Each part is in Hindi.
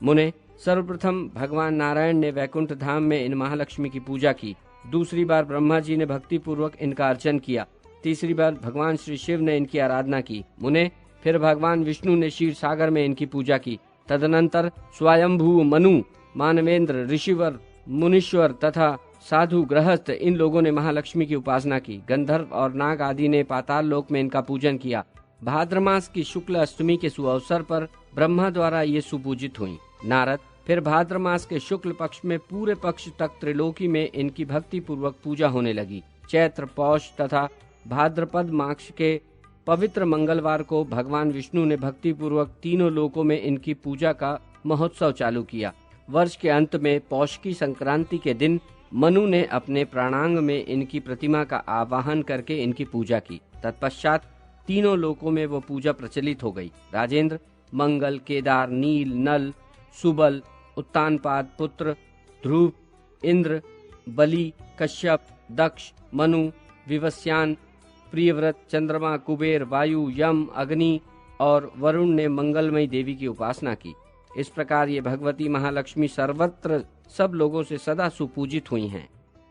मुने, सर्वप्रथम भगवान नारायण ने वैकुंठ धाम में इन महालक्ष्मी की पूजा की। दूसरी बार ब्रह्मा जी ने भक्ति पूर्वक इनका अर्चन किया। तीसरी बार भगवान श्री शिव ने इनकी आराधना की। मुने, फिर भगवान विष्णु ने क्षीर सागर में इनकी पूजा की। तदनंतर स्वयंभू मनु, मानवेंद्र, ऋषिवर, मुनीश्वर तथा साधु गृहस्थ इन लोगों ने महालक्ष्मी की उपासना की। गंधर्व और नाग आदि ने पाताल लोक में इनका पूजन किया। भाद्र मास की शुक्ल अष्टमी के सुअवसर पर ब्रह्मा द्वारा ये सुपूजित हुई। नारद, फिर भाद्र मास के शुक्ल पक्ष में पूरे पक्ष तक त्रिलोकी में इनकी भक्ति पूर्वक पूजा होने लगी। चैत्र, पौष तथा भाद्रपद मास के पवित्र मंगलवार को भगवान विष्णु ने भक्ति पूर्वक तीनों लोकों में इनकी पूजा का महोत्सव चालू किया। वर्ष के अंत में पौष की संक्रांति के दिन मनु ने अपने प्राणांग में इनकी प्रतिमा का आवाहन करके इनकी पूजा की। तत्पश्चात तीनों लोकों में वो पूजा प्रचलित हो गई। राजेंद्र, मंगल, केदार, नील, नल, सुबल, उत्तानपाद, पुत्र, ध्रुव, इंद्र, बलि, कश्यप, दक्ष, मनु, विवस्यान, प्रियव्रत, चंद्रमा, कुबेर, वायु, यम, अग्नि और वरुण ने मंगलमयी देवी की उपासना की। इस प्रकार ये भगवती महालक्ष्मी सर्वत्र सब लोगों से सदा सुपूजित हुई हैं।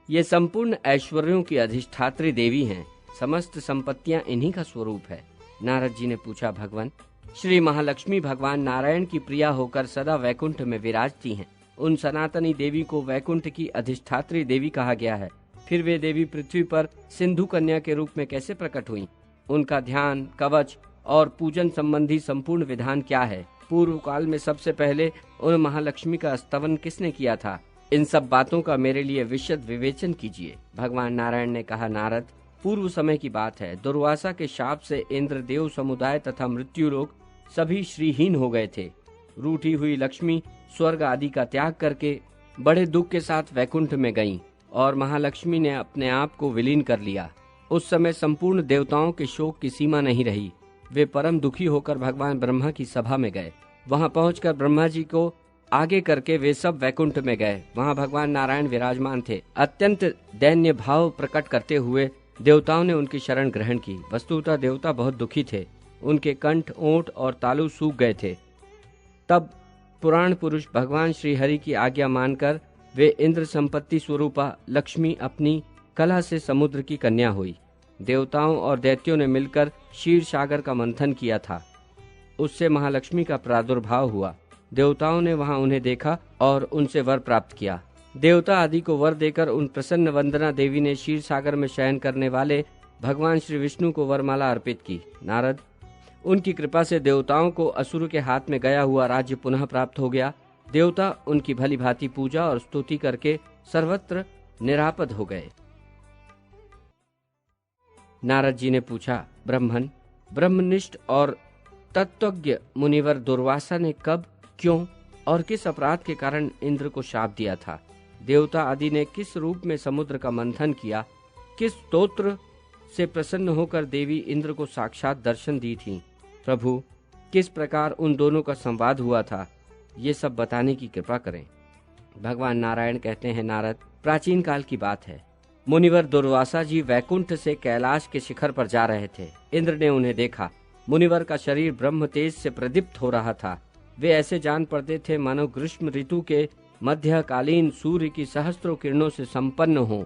ये संपूर्ण ऐश्वर्यों की अधिष्ठात्री देवी हैं। समस्त संपत्तियां इन्हीं का स्वरूप है। नारद जी ने पूछा, भगवान, श्री महालक्ष्मी भगवान नारायण की प्रिया होकर सदा वैकुंठ में विराजती हैं। उन सनातनी देवी को वैकुंठ की अधिष्ठात्री देवी कहा गया है। फिर वे देवी पृथ्वी पर सिंधु कन्या के रूप में कैसे प्रकट हुई? उनका ध्यान, कवच और पूजन संबंधी संपूर्ण विधान क्या है? पूर्व काल में सबसे पहले उन महालक्ष्मी का स्तवन किसने किया था? इन सब बातों का मेरे लिए विशद विवेचन कीजिए। भगवान नारायण ने कहा, नारद, पूर्व समय की बात है। दुर्वासा के शाप से इंद्र, देव समुदाय तथा मृत्यु लोग सभी श्रीहीन हो गए थे। रूठी हुई लक्ष्मी स्वर्ग आदि का त्याग करके बड़े दुख के साथ वैकुंठ में गईं और महालक्ष्मी ने अपने आप को विलीन कर लिया। उस समय संपूर्ण देवताओं के शोक की सीमा नहीं रही। वे परम दुखी होकर भगवान ब्रह्मा की सभा में गए। वहां पहुंचकर ब्रह्मा जी को आगे करके वे सब वैकुंठ में गए। वहां भगवान नारायण विराजमान थे। अत्यंत दैन्य भाव प्रकट करते हुए देवताओं ने उनकी शरण ग्रहण की। वस्तुतः देवता बहुत दुखी थे। उनके कंठ, ओंठ और तालु सूख गए थे। तब पुराण पुरुष भगवान श्री हरि की आज्ञा मानकर वे इंद्र संपत्ति स्वरूपा लक्ष्मी अपनी कला से समुद्र की कन्या हुई। देवताओं और दैत्यों ने मिलकर क्षीर सागर का मंथन किया था। उससे महालक्ष्मी का प्रादुर्भाव हुआ। देवताओं ने वहां उन्हें देखा और उनसे वर प्राप्त किया। देवता आदि को वर देकर उन प्रसन्न वंदना देवी ने क्षीर सागर में शयन करने वाले भगवान श्री विष्णु को वरमाला अर्पित की। नारद, उनकी कृपा से देवताओं को असुर के हाथ में गया हुआ राज्य पुनः प्राप्त हो गया। देवता उनकी भली भांति पूजा और स्तुति करके सर्वत्र निरापद हो गए। नारद जी ने पूछा, ब्रह्मन, ब्रह्मनिष्ठ और तत्वज्ञ मुनिवर दुर्वासा ने कब, क्यों और किस अपराध के कारण इंद्र को शाप दिया था? देवता आदि ने किस रूप में समुद्र का मंथन किया? किस स्तोत्र से प्रसन्न होकर देवी इंद्र को साक्षात दर्शन दी थी? प्रभु, किस प्रकार उन दोनों का संवाद हुआ था? ये सब बताने की कृपा करें। भगवान नारायण कहते हैं, नारद, प्राचीन काल की बात है। मुनिवर दुर्वासा जी वैकुंठ से कैलाश के शिखर पर जा रहे थे। इंद्र ने उन्हें देखा। मुनिवर का शरीर ब्रह्म तेज से प्रदीप्त हो रहा था। वे ऐसे जान पड़ते थे मानो ग्रीष्म ऋतु के मध्यकालीन सूर्य की सहस्त्रों किरणों से संपन्न हो।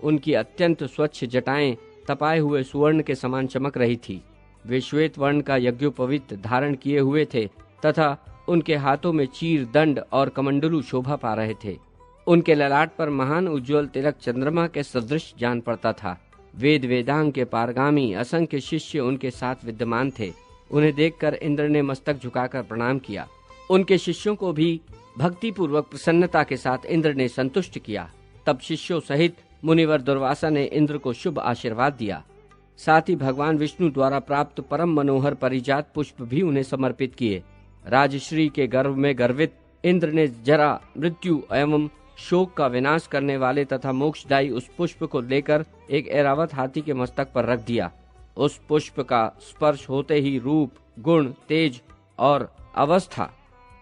उनकी अत्यंत स्वच्छ जटाएं तपाए हुए सुवर्ण के समान चमक रही थी। वे श्वेत वर्ण का यज्ञोपवीत धारण किए हुए थे तथा उनके हाथों में चीर, दंड और कमंडलू शोभा पा रहे थे। उनके ललाट पर महान उज्ज्वल तिलक चंद्रमा के सदृश जान पड़ता था। वेद वेदांग के पारगामी असंख्य शिष्य उनके साथ विद्यमान थे। उन्हें देखकर इंद्र ने मस्तक झुकाकर प्रणाम किया। उनके शिष्यों को भी भक्ति पूर्वक प्रसन्नता के साथ इंद्र ने संतुष्ट किया। तब शिष्यों सहित मुनिवर दुर्वासा ने इंद्र को शुभ आशीर्वाद दिया। साथ ही भगवान विष्णु द्वारा प्राप्त परम मनोहर परिजात पुष्प भी उन्हें समर्पित किए। राजश्री के गर्व में गर्वित इंद्र ने जरा, मृत्यु एवं शोक का विनाश करने वाले तथा मोक्षदायी उस पुष्प को लेकर एक ऐरावत हाथी के मस्तक पर रख दिया। उस पुष्प का स्पर्श होते ही रूप, गुण, तेज और अवस्था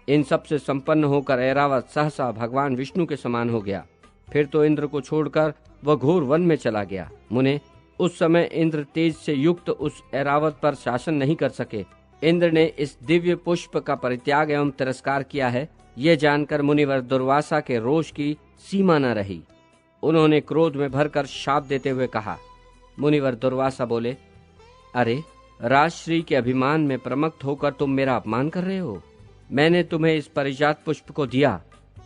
इन सब से संपन्न होकर ऐरावत सहसा भगवान विष्णु के समान हो गया। फिर तो इंद्र को छोड़कर वह घोर वन में चला गया। मुने, उस समय इंद्र तेज से युक्त उस ऐरावत पर शासन नहीं कर सके। इंद्र ने इस दिव्य पुष्प का परित्याग एवं तिरस्कार किया है, ये जानकर मुनिवर दुर्वासा के रोष की सीमा न रही। उन्होंने क्रोध में भरकर शाप देते हुए कहा। मुनिवर दुर्वासा बोले, अरे राजश्री के अभिमान में प्रमत्त होकर तुम मेरा अपमान कर रहे हो। मैंने तुम्हें इस परिजात पुष्प को दिया,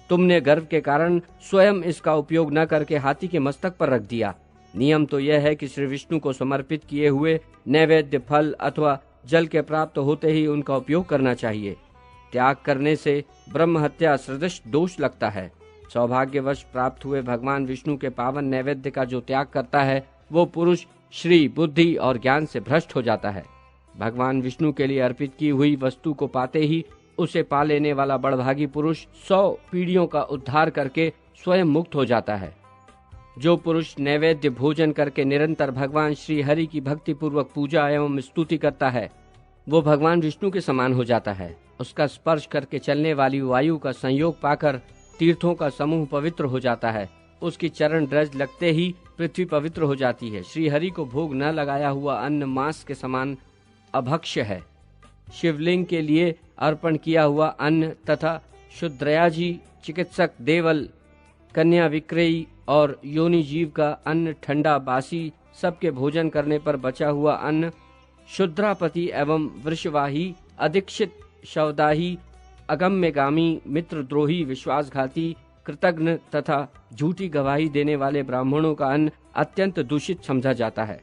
तुमने गर्व के कारण स्वयं इसका उपयोग न करके हाथी के मस्तक पर रख दिया। नियम तो यह है कि श्री विष्णु को समर्पित किए हुए नैवेद्य फल अथवा जल के प्राप्त होते ही उनका उपयोग करना चाहिए। त्याग करने से ब्रह्म हत्या सदृश दोष लगता है। सौभाग्यवश प्राप्त हुए भगवान विष्णु के पावन नैवेद्य का जो त्याग करता है वो पुरुष श्री बुद्धि और ज्ञान से भ्रष्ट हो जाता है। भगवान विष्णु के लिए अर्पित की हुई वस्तु को पाते ही उसे पा लेने वाला बड़भागी पुरुष 100 पीढ़ियों का उद्धार करके स्वयं मुक्त हो जाता है। जो पुरुष नैवेद्य भोजन करके निरंतर भगवान श्री हरि की भक्ति पूर्वक पूजा एवं स्तुति करता है वो भगवान विष्णु के समान हो जाता है। उसका स्पर्श करके चलने वाली वायु का संयोग पाकर तीर्थों का समूह पवित्र हो जाता है। उसकी चरण रज लगते ही पृथ्वी पवित्र हो जाती है। श्री हरि को भोग न लगाया हुआ अन्न मांस के समान अभक्ष्य है। शिवलिंग के लिए अर्पण किया हुआ अन्न तथा शुद्रयाजी, चिकित्सक, देवल, कन्या विक्रेयी और योनि जीव का अन्न ठंडा बासी सबके भोजन करने पर बचा हुआ अन्न शुद्रापति एवं वृषवाही, अदीक्षित, शवदाही, अगम्यगामी, मित्रद्रोही, विश्वासघाती, कृतघ्न तथा झूठी गवाही देने वाले ब्राह्मणों का अन्न अत्यंत दूषित समझा जाता है।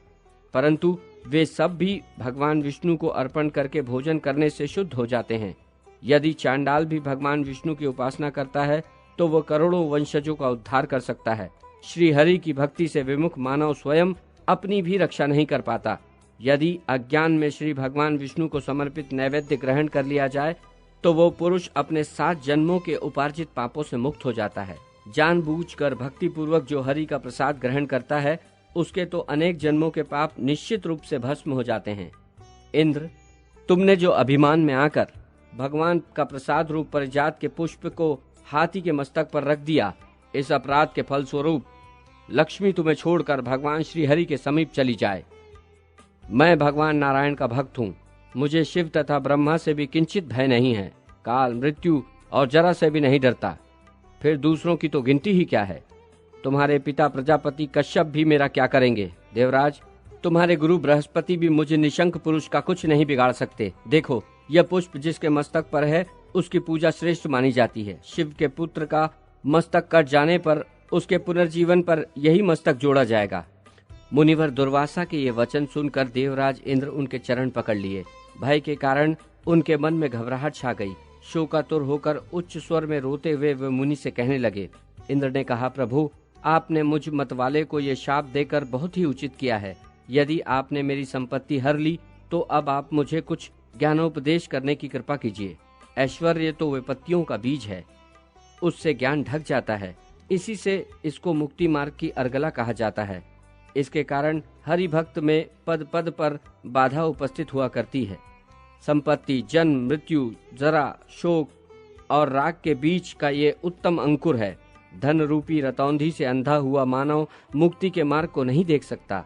परंतु वे सब भी भगवान विष्णु को अर्पण करके भोजन करने से शुद्ध हो जाते हैं। यदि चांडाल भी भगवान विष्णु की उपासना करता है तो वह करोड़ों वंशजों का उद्धार कर सकता है। श्री हरि की भक्ति से विमुख मानव स्वयं अपनी भी रक्षा नहीं कर पाता। यदि अज्ञान में श्री भगवान विष्णु को समर्पित नैवेद्य ग्रहण कर लिया जाए तो वो पुरुष अपने 7 जन्मों के उपार्जित पापों से मुक्त हो जाता है। जानबूझकर भक्ति पूर्वक जो हरि का प्रसाद ग्रहण करता है उसके तो अनेक जन्मों के पाप निश्चित रूप से भस्म हो जाते हैं। इंद्र, तुमने जो अभिमान में आकर भगवान का प्रसाद रूप परिजात के पुष्प को हाथी के मस्तक पर रख दिया, इस अपराध के फल स्वरूप लक्ष्मी तुम्हें छोड़कर भगवान श्री हरि के समीप चली जाए। मैं भगवान नारायण का भक्त हूँ, मुझे शिव तथा ब्रह्मा से भी किंचित भय नहीं है, काल, मृत्यु और जरा से भी नहीं डरता। फिर दूसरों की तो गिनती ही क्या है। तुम्हारे पिता प्रजापति कश्यप भी मेरा क्या करेंगे। देवराज, तुम्हारे गुरु बृहस्पति भी मुझे निशंक पुरुष का कुछ नहीं बिगाड़ सकते। देखो, यह पुष्प जिसके मस्तक पर है उसकी पूजा श्रेष्ठ मानी जाती है। शिव के पुत्र का मस्तक कट जाने पर उसके पुनर्जीवन पर यही मस्तक जोड़ा जाएगा। मुनिवर दुर्वासा के ये वचन सुनकर देवराज इंद्र उनके चरण पकड़ लिए। भय के कारण उनके मन में घबराहट छा गई। शोकातुर होकर उच्च स्वर में रोते हुए वे मुनि से कहने लगे। इंद्र ने कहा, प्रभु, आपने मुझ मतवाले को ये शाप देकर बहुत ही उचित किया है। यदि आपने मेरी संपत्ति हर ली तो अब आप मुझे कुछ ज्ञानोपदेश करने की कृपा कीजिए। ऐश्वर्य तो विपत्तियों का बीज है, उससे ज्ञान ढक जाता है। इसी से इसको मुक्ति मार्ग की अर्गला कहा जाता है। इसके कारण हरि भक्त में पद पद पर बाधा उपस्थित हुआ करती है। संपत्ति, जन्म, मृत्यु, जरा, शोक और राग के बीच का ये उत्तम अंकुर है। धन रूपी रतौंधी से अंधा हुआ मानव मुक्ति के मार्ग को नहीं देख सकता।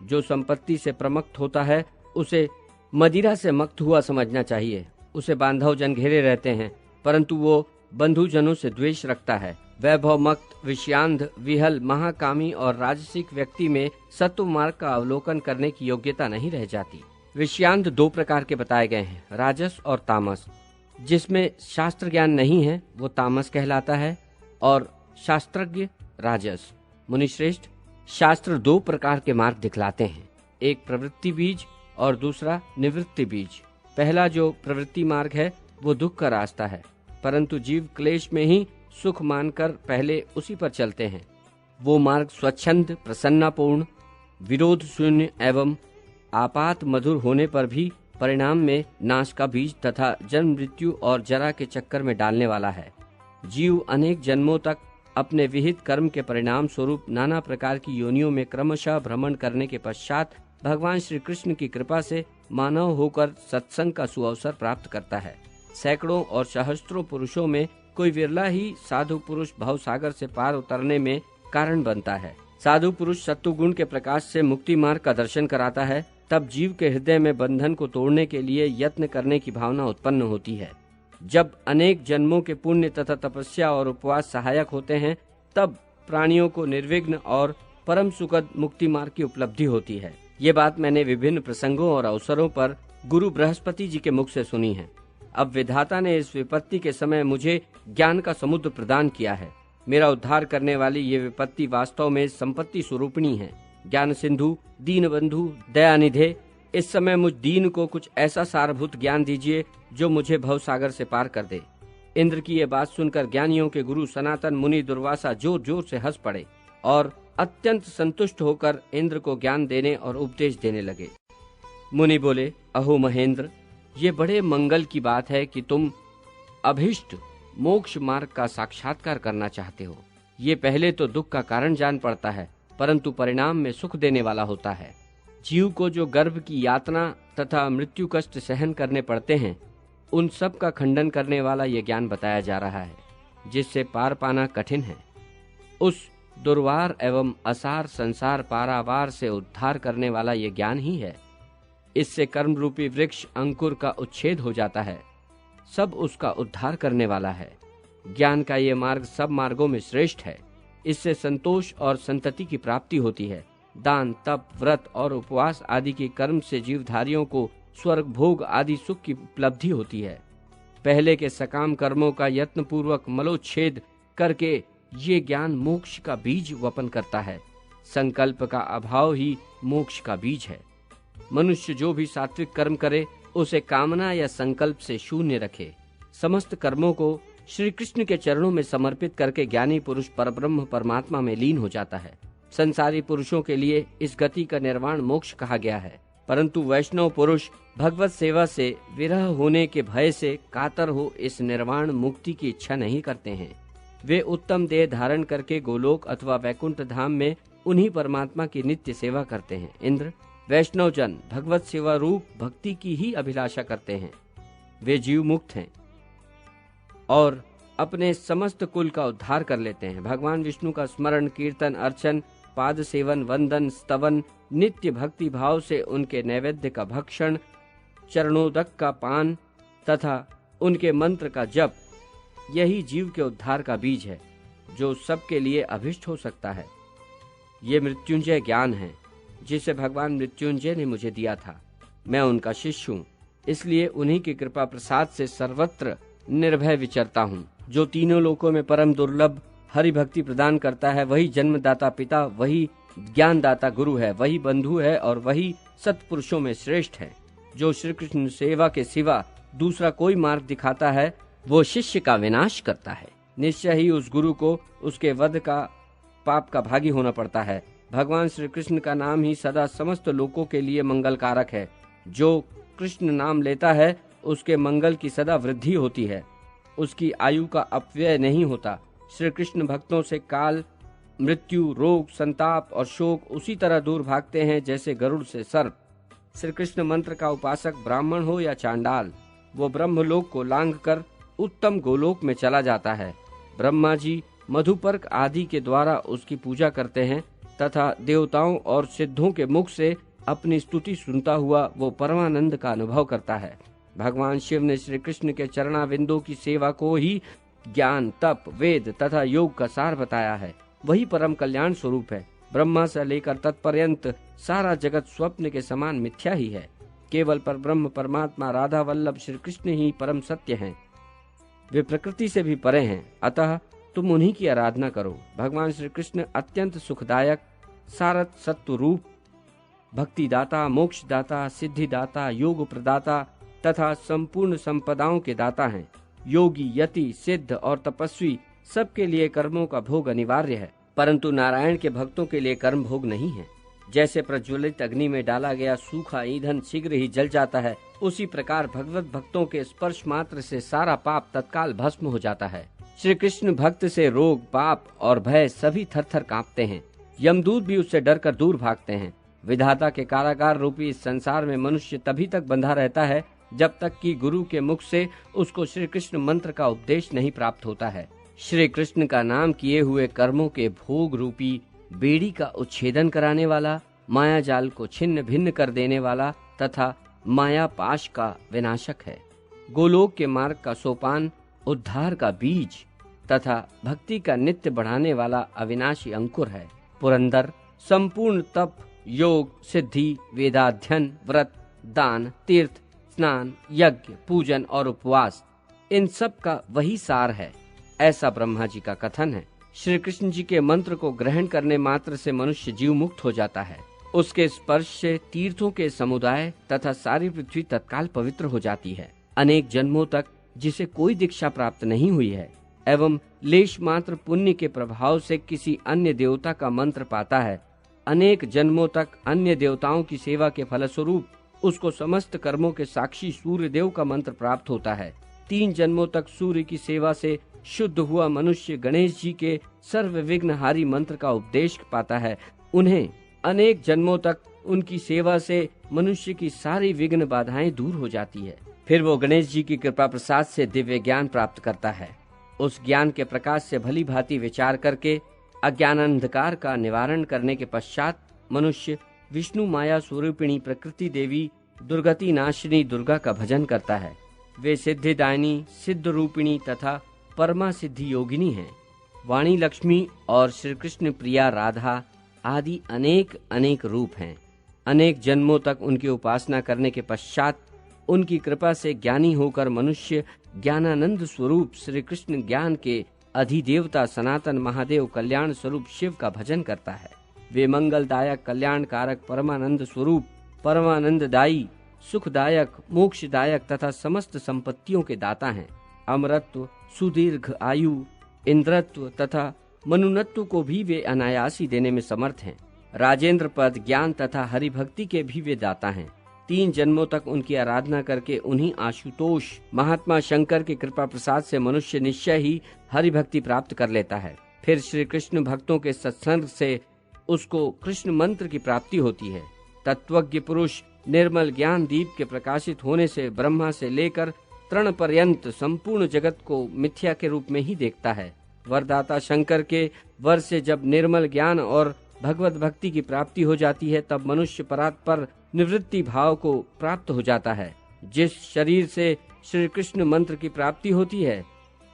जो संपत्ति से प्रमत्त होता है उसे मदिरा से मक्त हुआ समझना चाहिए। उसे बांधव जन घेरे रहते हैं, परंतु वो बंधुजनों से द्वेष रखता है। वैभव मक्त, विषयांध, विहल, महाकामी और राजसिक व्यक्ति में सत्व मार्ग का अवलोकन करने की योग्यता नहीं रह जाती। विषयांध 2 प्रकार के बताए गए हैं, राजस और तामस। जिसमें शास्त्र ज्ञान नहीं है वो तामस कहलाता है और शास्त्रज्ञ राजस। मुनिश्रेष्ठ, शास्त्र 2 प्रकार के मार्ग दिखलाते हैं, एक प्रवृत्ति बीज और दूसरा निवृत्ति बीज। पहला जो प्रवृत्ति मार्ग है वो दुख का रास्ता है, परंतु जीव क्लेश में ही सुख मानकर पहले उसी पर चलते हैं। वो मार्ग स्वच्छंद, प्रसन्नपूर्ण, विरोध शून्य एवं आपात मधुर होने पर भी परिणाम में नाश का बीज तथा जन्म, मृत्यु और जरा के चक्कर में डालने वाला है। जीव अनेक जन्मों तक अपने विहित कर्म के परिणाम स्वरूप नाना प्रकार की योनियों में क्रमशः भ्रमण करने के पश्चात भगवान श्री कृष्ण की कृपा से मानव होकर सत्संग का सुअवसर प्राप्त करता है। सैकड़ों और सहस्त्रों पुरुषों में कोई विरला ही साधु पुरुष भव सागर से पार उतरने में कारण बनता है। साधु पुरुष सत्वगुण के प्रकाश से मुक्ति मार्ग का दर्शन कराता है तब जीव के हृदय में बंधन को तोड़ने के लिए यत्न करने की भावना उत्पन्न होती है। जब अनेक जन्मों के पुण्य तथा तपस्या और उपवास सहायक होते हैं, तब प्राणियों को निर्विघ्न और परम सुखद मुक्ति मार्ग की उपलब्धि होती है। ये बात मैंने विभिन्न प्रसंगों और अवसरों पर गुरु बृहस्पति जी के मुख से सुनी है। अब विधाता ने इस विपत्ति के समय मुझे ज्ञान का समुद्र प्रदान किया है। मेरा उद्धार करने वाली ये विपत्ति वास्तव में संपत्ति स्वरूपिणी है। ज्ञान सिंधु, दीन बंधु, दयानिधे, इस समय मुझ दीन को कुछ ऐसा सारभूत ज्ञान दीजिए जो मुझे भव सागर से पार कर दे। इंद्र की ये बात सुनकर ज्ञानियों के गुरु सनातन मुनि दुर्वासा जोर जोर से हंस पड़े और अत्यंत संतुष्ट होकर इंद्र को ज्ञान देने और उपदेश देने लगे। मुनि बोले, अहो महेंद्र, ये बड़े मंगल की बात है कि तुम अभिष्ट मोक्ष मार्ग का साक्षात्कार करना चाहते हो। ये पहले तो दुख का कारण जान पड़ता है, परंतु परिणाम में सुख देने वाला होता है। जीव को जो गर्भ की यातना तथा मृत्यु कष्ट सहन करने पड़ते हैं, उन सब का खंडन करने वाला ये ज्ञान बताया जा रहा है, जिससे पार पाना कठिन है। उस दुर्वार एवं असार संसार पारावार से उद्धार करने वाला ये ज्ञान ही है। इससे कर्म रूपी वृक्ष अंकुर का उच्छेद हो जाता है, सब उसका उद्धार करने वाला है। ज्ञान का ये मार्ग सब मार्गों में श्रेष्ठ है। इससे संतोष और संतति की प्राप्ति होती है। दान, तप, व्रत और उपवास आदि के कर्म से जीवधारियों को स्वर्ग भोग आदि सुख की उपलब्धि होती है। पहले के सकाम कर्मों का यत्न पूर्वक मलोच्छेद करके ये ज्ञान मोक्ष का बीज वपन करता है। संकल्प का अभाव ही मोक्ष का बीज है। मनुष्य जो भी सात्विक कर्म करे, उसे कामना या संकल्प से शून्य रखे। समस्त कर्मों को श्री कृष्ण के चरणों में समर्पित करके ज्ञानी पुरुष परब्रह्म परमात्मा में लीन हो जाता है। संसारी पुरुषों के लिए इस गति का निर्वाण मोक्ष कहा गया है, परंतु वैष्णव पुरुष भगवत सेवा से विरह होने के भय से कातर हो इस निर्वाण मुक्ति की इच्छा नहीं करते हैं। वे उत्तम देह धारण करके गोलोक अथवा वैकुंठ धाम में उन्हीं परमात्मा की नित्य सेवा करते हैं। इंद्र, वैष्णव जन भगवत सेवा रूप भक्ति की ही अभिलाषा करते हैं। वे जीव मुक्त हैं और अपने समस्त कुल का उद्धार कर लेते हैं। भगवान विष्णु का स्मरण, कीर्तन, अर्चन, पाद सेवन, वंदन, स्तवन, नित्य भक्ति भाव से उनके नैवेद्य का भक्षण, चरणोदक का पान तथा उनके मंत्र का जप, यही जीव के उद्धार का बीज है, जो सबके लिए अभिष्ट हो सकता है। ये मृत्युंजय ज्ञान है, जिसे भगवान मृत्युंजय ने मुझे दिया था। मैं उनका शिष्य हूँ, इसलिए उन्हीं की कृपा प्रसाद से सर्वत्र निर्भय विचरता हूँ। जो तीनों लोकों में परम दुर्लभ हरि भक्ति प्रदान करता है, वही जन्मदाता पिता, वही ज्ञानदाता गुरु है, वही बंधु है और वही सत्पुरुषों में श्रेष्ठ है। जो श्री कृष्ण सेवा के सिवा दूसरा कोई मार्ग दिखाता है, वो शिष्य का विनाश करता है। निश्चय ही उस गुरु को उसके वध का पाप का भागी होना पड़ता है। भगवान श्री कृष्ण का नाम ही सदा समस्त लोकों के लिए मंगल कारक है। जो कृष्ण नाम लेता है, उसके मंगल की सदा वृद्धि होती है, उसकी आयु का अपव्यय नहीं होता। श्री कृष्ण भक्तों से काल, मृत्यु, रोग, संताप और शोक उसी तरह दूर भागते हैं जैसे गरुड़ से सर्प। श्री कृष्ण मंत्र का उपासक ब्राह्मण हो या चांडाल, वो ब्रह्मलोक को लांघ कर उत्तम गोलोक में चला जाता है। ब्रह्मा जी मधुपर्क आदि के द्वारा उसकी पूजा करते हैं तथा देवताओं और सिद्धों के मुख से अपनी स्तुति सुनता हुआ वो परमानंद का अनुभव करता है। भगवान शिव ने श्री कृष्ण के चरणाविंदों की सेवा को ही ज्ञान, तप, वेद तथा योग का सार बताया है। वही परम कल्याण स्वरूप है। ब्रह्मा से लेकर तत्पर्यंत सारा जगत स्वप्न के समान मिथ्या ही है। केवल पर ब्रह्म परमात्मा राधा वल्लभ श्री कृष्ण ही परम सत्य हैं। वे प्रकृति से भी परे हैं, अतः तुम उन्हीं की आराधना करो। भगवान श्री कृष्ण अत्यंत सुखदायक, सारथ सत्व रूप, भक्तिदाता, मोक्षदाता, सिद्धिदाता, योग प्रदाता तथा संपूर्ण संपदाओं के दाता हैं। योगी, यति, सिद्ध और तपस्वी सबके लिए कर्मों का भोग अनिवार्य है, परंतु नारायण के भक्तों के लिए कर्म भोग नहीं है। जैसे प्रज्वलित अग्नि में डाला गया सूखा ईंधन शीघ्र ही जल जाता है, उसी प्रकार भगवत भक्तों के स्पर्श मात्र से सारा पाप तत्काल भस्म हो जाता है। श्री कृष्ण भक्त से रोग, पाप और भय सभी थर-थर कांपते हैं। यमदूत भी उससे डरकर दूर भागते हैं। विधाता के कारागार रूपी इस संसार में मनुष्य तभी तक बंधा रहता है जब तक कि गुरु के मुख से उसको श्री कृष्ण मंत्र का उपदेश नहीं प्राप्त होता है। श्री कृष्ण का नाम किए हुए कर्मों के भोग रूपी बेड़ी का उच्छेदन कराने वाला माया जाल को छिन्न भिन्न कर देने वाला तथा माया पाश का विनाशक है। गोलोक के मार्ग का सोपान, उद्धार का बीज तथा भक्ति का नित्य बढ़ाने वाला अविनाशी अंकुर है। पुरंदर संपूर्ण तप, योग, सिद्धि, वेदाध्ययन, व्रत, दान, तीर्थ, स्नान, यज्ञ, पूजन और उपवास, इन सब का वही सार है, ऐसा ब्रह्मा जी का कथन है। श्री कृष्ण जी के मंत्र को ग्रहण करने मात्र से मनुष्य जीव मुक्त हो जाता है। उसके स्पर्श से तीर्थों के समुदाय तथा सारी पृथ्वी तत्काल पवित्र हो जाती है। अनेक जन्मों तक जिसे कोई दीक्षा प्राप्त नहीं हुई है एवं लेश मात्र पुण्य के प्रभाव से किसी अन्य देवता का मंत्र पाता है, अनेक जन्मों तक अन्य देवताओं की सेवा के फलस्वरूप उसको समस्त कर्मों के साक्षी सूर्य देव का मंत्र प्राप्त होता है। 3 जन्मों तक सूर्य की सेवा से शुद्ध हुआ मनुष्य गणेश जी के सर्व विघ्नहारी मंत्र का उपदेश पाता है। उन्हें अनेक जन्मों तक उनकी सेवा से मनुष्य की सारी विघ्न बाधाएं दूर हो जाती है। फिर वो गणेश जी की कृपा प्रसाद से दिव्य ज्ञान प्राप्त करता है। उस ज्ञान के प्रकाश से भली भांति विचार करके अज्ञान अंधकार का निवारण करने के पश्चात मनुष्य विष्णु माया स्वरूपिणी प्रकृति देवी दुर्गति नाशिनी दुर्गा का भजन करता है। वे सिद्धिदायिनी, सिद्ध रूपिणी तथा परमा सिद्धि योगिनी हैं। वाणी लक्ष्मी और श्री कृष्ण प्रिया राधा आदि अनेक अनेक रूप हैं। अनेक जन्मों तक उनकी उपासना करने के पश्चात उनकी कृपा से ज्ञानी होकर मनुष्य ज्ञानानंद स्वरूप श्री कृष्ण ज्ञान के अधिदेवता सनातन महादेव कल्याण स्वरूप शिव का भजन करता है। वे मंगलदायक, कल्याणकारक, परमानंद स्वरूप, परमानंददायी, सुखदायक, मोक्षदायक तथा समस्त संपत्तियों के दाता हैं। अमरत्व, सुदीर्घ आयु, इंद्रत्व तथा मनुनत्व को भी वे अनायासी देने में समर्थ हैं। राजेंद्र पद, ज्ञान तथा हरिभक्ति के भी वे दाता हैं। 3 जन्मों तक उनकी आराधना करके उन्हीं आशुतोष महात्मा शंकर की कृपा प्रसाद से मनुष्य निश्चय ही हरिभक्ति प्राप्त कर लेता है। फिर श्री कृष्ण भक्तों के सत्संग से उसको कृष्ण मंत्र की प्राप्ति होती है। तत्वज्ञ पुरुष निर्मल ज्ञान दीप के प्रकाशित होने से ब्रह्मा से लेकर तृण पर्यंत संपूर्ण जगत को मिथ्या के रूप में ही देखता है। वरदाता शंकर के वर से जब निर्मल ज्ञान और भगवत भक्ति की प्राप्ति हो जाती है तब मनुष्य परात्पर निवृत्ति भाव को प्राप्त हो जाता है। जिस शरीर से श्री कृष्ण मंत्र की प्राप्ति होती है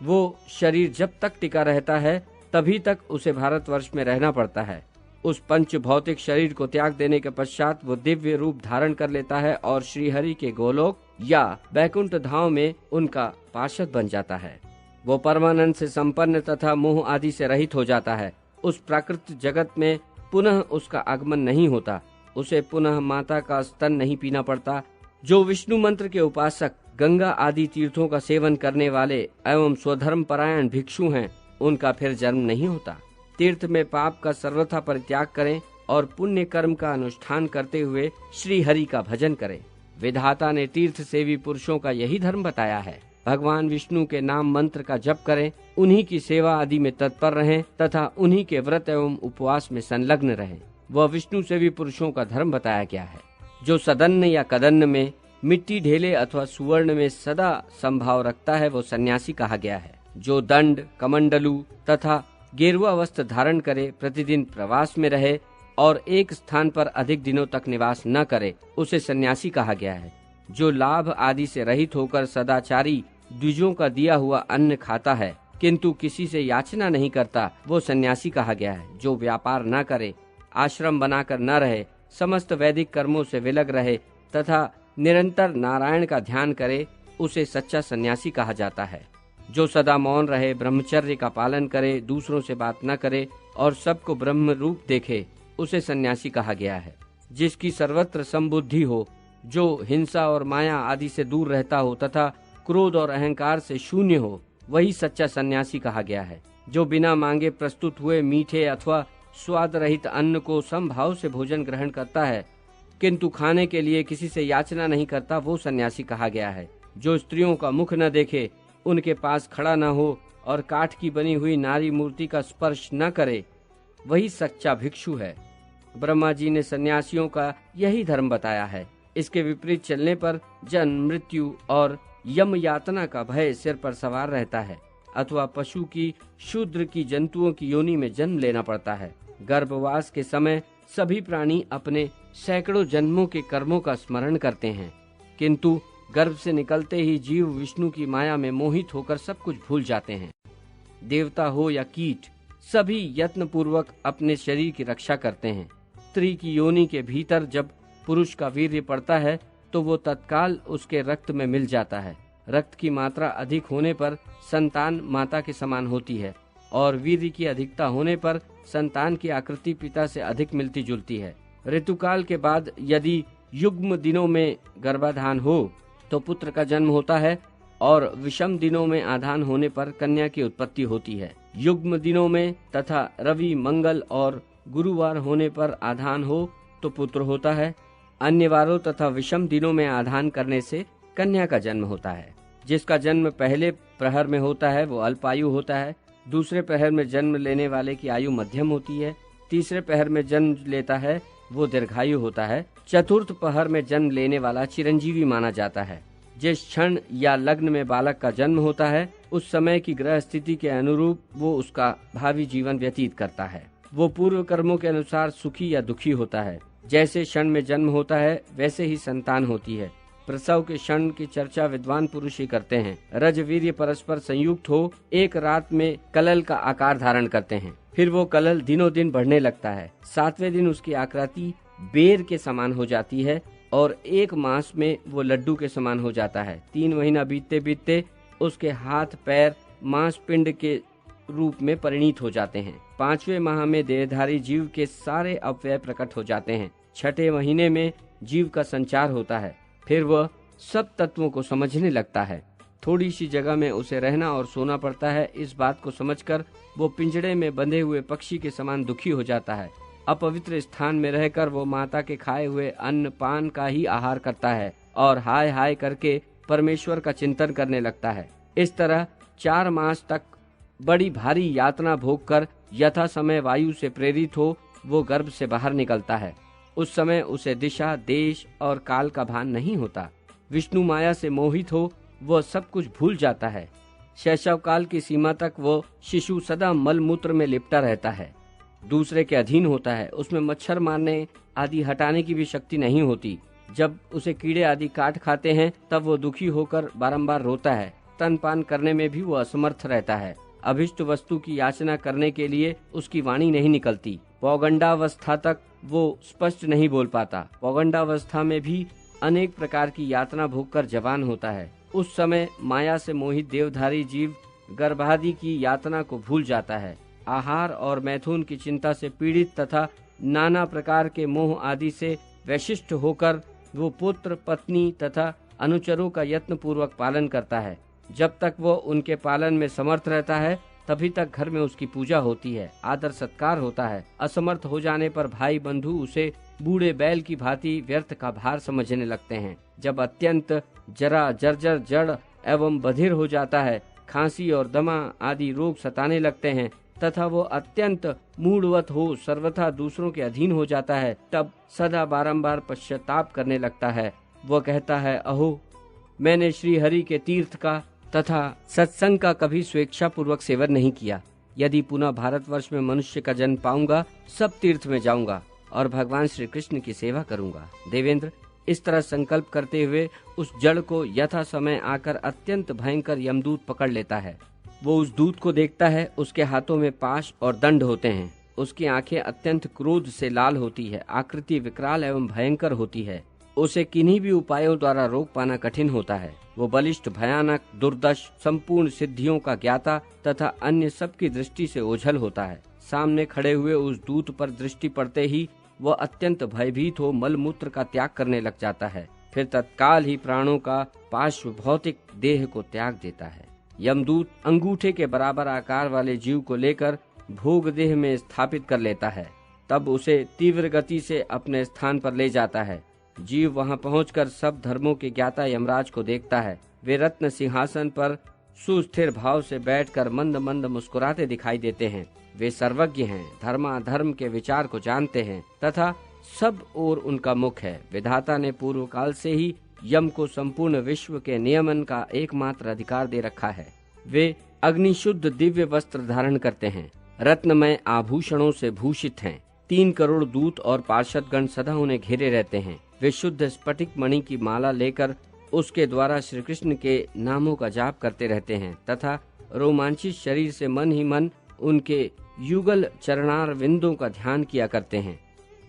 वो शरीर जब तक टिका रहता है तभी तक उसे भारतवर्ष में रहना पड़ता है। उस पंच भौतिक शरीर को त्याग देने के पश्चात वो दिव्य रूप धारण कर लेता है और श्रीहरि के गोलोक या बैकुंठ धाम में उनका पार्षद बन जाता है। वो परमानंद से संपन्न तथा मोह आदि से रहित हो जाता है। उस प्राकृत जगत में पुनः उसका आगमन नहीं होता। उसे पुनः माता का स्तन नहीं पीना पड़ता। जो विष्णु मंत्र के उपासक, गंगा आदि तीर्थों का सेवन करने वाले एवं स्वधर्म परायण भिक्षु हैं, उनका फिर जन्म नहीं होता। तीर्थ में पाप का सर्वथा परित्याग करें और पुण्य कर्म का अनुष्ठान करते हुए श्री हरि का भजन करें। विधाता ने तीर्थ सेवी पुरुषों का यही धर्म बताया है। भगवान विष्णु के नाम मंत्र का जप करें, उन्हीं की सेवा आदि में तत्पर रहें तथा उन्हीं के व्रत एवं उपवास में संलग्न रहें। वह विष्णु सेवी पुरुषों का धर्म बताया गया है। जो सदन्न या कदन्न में, मिट्टी ढेले अथवा सुवर्ण में सदा संभाव रखता है वो सन्यासी कहा गया है। जो दंड, कमंडलू तथा गेरुआ वस्त्र धारण करे, प्रतिदिन प्रवास में रहे और एक स्थान पर अधिक दिनों तक निवास न करे, उसे सन्यासी कहा गया है। जो लाभ आदि से रहित होकर सदाचारी द्विजों का दिया हुआ अन्न खाता है किंतु किसी से याचना नहीं करता, वो सन्यासी कहा गया है। जो व्यापार न करे, आश्रम बनाकर न रहे, समस्त वैदिक कर्मों से विलग रहे तथा निरंतर नारायण का ध्यान करे, उसे सच्चा सन्यासी कहा जाता है। जो सदा मौन रहे, ब्रह्मचर्य का पालन करे, दूसरों से बात न करे और सबको ब्रह्म रूप देखे, उसे सन्यासी कहा गया है। जिसकी सर्वत्र संबुद्धि हो, जो हिंसा और माया आदि से दूर रहता हो तथा क्रोध और अहंकार से शून्य हो, वही सच्चा सन्यासी कहा गया है। जो बिना मांगे प्रस्तुत हुए मीठे अथवा स्वाद रहित अन्न को समभाव से भोजन ग्रहण करता है किंतु खाने के लिए किसी से याचना नहीं करता, वो सन्यासी कहा गया है। जो स्त्रियों का मुख न देखे, उनके पास खड़ा न हो और काठ की बनी हुई नारी मूर्ति का स्पर्श न करे, वही सच्चा भिक्षु है। ब्रह्मा जी ने सन्यासियों का यही धर्म बताया है। इसके विपरीत चलने पर जन्म, मृत्यु और यम यातना का भय सिर पर सवार रहता है अथवा पशु की, शूद्र की, जंतुओं की योनि में जन्म लेना पड़ता है। गर्भवास के समय सभी प्राणी अपने सैकड़ों जन्मों के कर्मों का स्मरण करते हैं, किंतु गर्भ से निकलते ही जीव विष्णु की माया में मोहित होकर सब कुछ भूल जाते हैं। देवता हो या कीट, सभी यत्न पूर्वक अपने शरीर की रक्षा करते हैं। स्त्री की योनि के भीतर जब पुरुष का वीर्य पड़ता है तो वो तत्काल उसके रक्त में मिल जाता है। रक्त की मात्रा अधिक होने पर संतान माता के समान होती है और वीर्य की अधिकता होने पर संतान की आकृति पिता से अधिक मिलती जुलती है। ऋतुकाल के बाद यदि युग्म दिनों में गर्भाधान हो तो पुत्र का जन्म होता है और विषम दिनों में आधान होने पर कन्या की उत्पत्ति होती है। युग्म दिनों में तथा रवि, मंगल और गुरुवार होने पर आधान हो तो पुत्र होता है। अन्य वारों तथा विषम दिनों में आधान करने से कन्या का जन्म होता है। जिसका जन्म पहले प्रहर में होता है वो अल्पायु होता है। दूसरे प्रहर में जन्म लेने वाले की आयु मध्यम होती है। तीसरे प्रहर में जन्म लेता है वो दीर्घायु होता है। चतुर्थ प्रहर में जन्म लेने वाला चिरंजीवी माना जाता है। जिस क्षण या लग्न में बालक का जन्म होता है उस समय की ग्रह स्थिति के अनुरूप वो उसका भावी जीवन व्यतीत करता है। वो पूर्व कर्मों के अनुसार सुखी या दुखी होता है। जैसे क्षण में जन्म होता है वैसे ही संतान होती है। प्रसव के क्षण की चर्चा विद्वान पुरुष ही करते हैं। रजवीर्य परस्पर संयुक्त हो एक रात में कलल का आकार धारण करते हैं। फिर वो कलल दिनों दिन बढ़ने लगता है। 7वें दिन उसकी आकृति बेर के समान हो जाती है और 1 मास में वो लड्डू के समान हो जाता है। 3 महीना बीतते बीतते उसके हाथ पैर मांस पिंड के रूप में परिणीत हो जाते हैं। 5वें माह में देहधारी जीव के सारे अवयव प्रकट हो जाते हैं। 6ठे महीने में जीव का संचार होता है। फिर वह सब तत्वों को समझने लगता है। थोड़ी सी जगह में उसे रहना और सोना पड़ता है। इस बात को समझकर वो पिंजड़े में बंधे हुए पक्षी के समान दुखी हो जाता है। अपवित्र स्थान में रहकर वो माता के खाए हुए अन्न पान का ही आहार करता है और हाय हाय करके परमेश्वर का चिंतन करने लगता है। इस तरह 4 मास तक बड़ी भारी यातना भोग कर यथा समय वायु से प्रेरित हो वो गर्भ से बाहर निकलता है। उस समय उसे दिशा, देश और काल का भान नहीं होता। विष्णु माया से मोहित हो वह सब कुछ भूल जाता है। शैशव काल की सीमा तक वो शिशु सदा मल मूत्र में लिपटा रहता है, दूसरे के अधीन होता है। उसमें मच्छर मारने आदि हटाने की भी शक्ति नहीं होती। जब उसे कीड़े आदि काट खाते हैं तब वो दुखी होकर बारंबार रोता है। स्तनपान करने में भी वो असमर्थ रहता है। अभिष्ट वस्तु की याचना करने के लिए उसकी वाणी नहीं निकलती। पौगंडावस्था तक वो स्पष्ट नहीं बोल पाता। पौगंडावस्था में भी अनेक प्रकार की यातना भोग कर जवान होता है। उस समय माया से मोहित देवधारी जीव गर्भादि की यातना को भूल जाता है। आहार और मैथुन की चिंता से पीड़ित तथा नाना प्रकार के मोह आदि से वैशिष्ट होकर वो पुत्र, पत्नी तथा अनुचरों का यत्न पूर्वक पालन करता है। जब तक वो उनके पालन में समर्थ रहता है तभी तक घर में उसकी पूजा होती है, आदर सत्कार होता है। असमर्थ हो जाने पर भाई बंधु उसे बूढ़े बैल की भांति व्यर्थ का भार समझने लगते हैं। जब अत्यंत जरा, जर्जर, जड़ एवं बधिर हो जाता है, खांसी और दमा आदि रोग सताने लगते हैं तथा वो अत्यंत मूढ़वत हो सर्वथा दूसरों के अधीन हो जाता है, तब सदा बारंबार पश्चाताप करने लगता है। वो कहता है, अहो मैंने श्री हरि के तीर्थ का तथा सत्संग का कभी स्वेच्छा पूर्वक सेवन नहीं किया। यदि पुनः भारतवर्ष में मनुष्य का जन्म पाऊंगा सब तीर्थ में जाऊंगा और भगवान श्री कृष्ण की सेवा करूंगा। देवेंद्र इस तरह संकल्प करते हुए उस जड़ को यथा समय आकर अत्यंत भयंकर यमदूत पकड़ लेता है। वो उस दूत को देखता है। उसके हाथों में पाश और दंड होते हैं। उसकी आंखें अत्यंत क्रोध से लाल होती है। आकृति विकराल एवं भयंकर होती है। उसे किन्हीं भी उपायों द्वारा रोक पाना कठिन होता है। वो बलिष्ठ, भयानक, दुर्दश, संपूर्ण सिद्धियों का ज्ञाता तथा अन्य सबकी दृष्टि से ओझल होता है। सामने खड़े हुए उस दूत पर दृष्टि पड़ते ही वह अत्यंत भयभीत हो मल मूत्र का त्याग करने लग जाता है। फिर तत्काल ही प्राणों का पार्श्व भौतिक देह को त्याग देता है। यमदूत अंगूठे के बराबर आकार वाले जीव को लेकर भोग देह में स्थापित कर लेता है। तब उसे तीव्र गति से अपने स्थान पर ले जाता है। जीव वहां पहुंचकर सब धर्मों के ज्ञाता यमराज को देखता है। वे रत्न सिंहासन पर सुस्थिर भाव से बैठकर मंद मंद मुस्कुराते दिखाई देते हैं। वे सर्वज्ञ हैं, धर्माधर्म के विचार को जानते हैं तथा सब ओर उनका मुख है। विधाता ने पूर्व काल से ही यम को संपूर्ण विश्व के नियमन का एकमात्र अधिकार दे रखा है। वे अग्निशुद्ध दिव्य वस्त्र धारण करते हैं, रत्नमय आभूषणों से भूषित हैं, 3 करोड़ दूत और पार्षदगण सदा उन्हें घेरे रहते हैं। वे शुद्ध स्फटिक मणि की माला लेकर उसके द्वारा श्री कृष्ण के नामों का जाप करते रहते हैं तथा रोमांचित शरीर से मन ही मन उनके युगल चरणार विंदों का ध्यान किया करते हैं।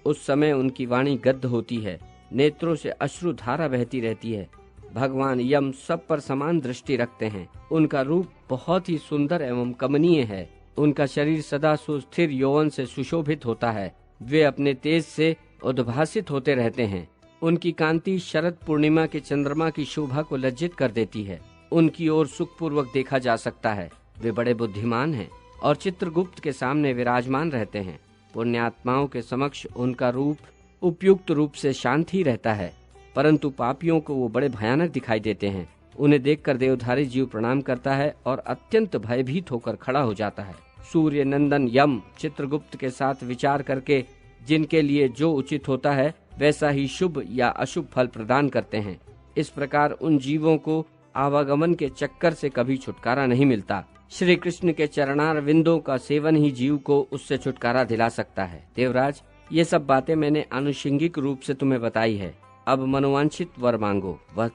उस समय उनकी वाणी गद्ध होती है, नेत्रों से अश्रु धारा बहती रहती है। भगवान यम सब पर समान दृष्टि रखते हैं। उनका रूप बहुत ही सुंदर एवं कमनीय है। उनका शरीर सदा सुस्थिर यौवन से सुशोभित होता है। वे अपने तेज से उद्भासित होते रहते हैं। उनकी कांति शरद पूर्णिमा के चंद्रमा की शोभा को लज्जित कर देती है। उनकी ओर सुखपूर्वक देखा जा सकता है। वे बड़े बुद्धिमान हैं और चित्रगुप्त के सामने विराजमान रहते हैं। पुण्यात्माओं के समक्ष उनका रूप उपयुक्त रूप से शांत ही रहता है, परंतु पापियों को वो बड़े भयानक दिखाई देते हैं। उन्हें देखकर देवधारी जीव प्रणाम करता है और अत्यंत भयभीत होकर खड़ा हो जाता है। सूर्य नंदन यम चित्रगुप्त के साथ विचार करके जिनके लिए जो उचित होता है वैसा ही शुभ या अशुभ फल प्रदान करते हैं। इस प्रकार उन जीवों को आवागमन के चक्कर से कभी छुटकारा नहीं मिलता। श्री कृष्ण के चरणार विंदों का सेवन ही जीव को उससे छुटकारा दिला सकता है। देवराज, ये सब बातें मैंने आनुषंगिक रूप से तुम्हें बताई है। अब मनोवांछित वर मांगो, वह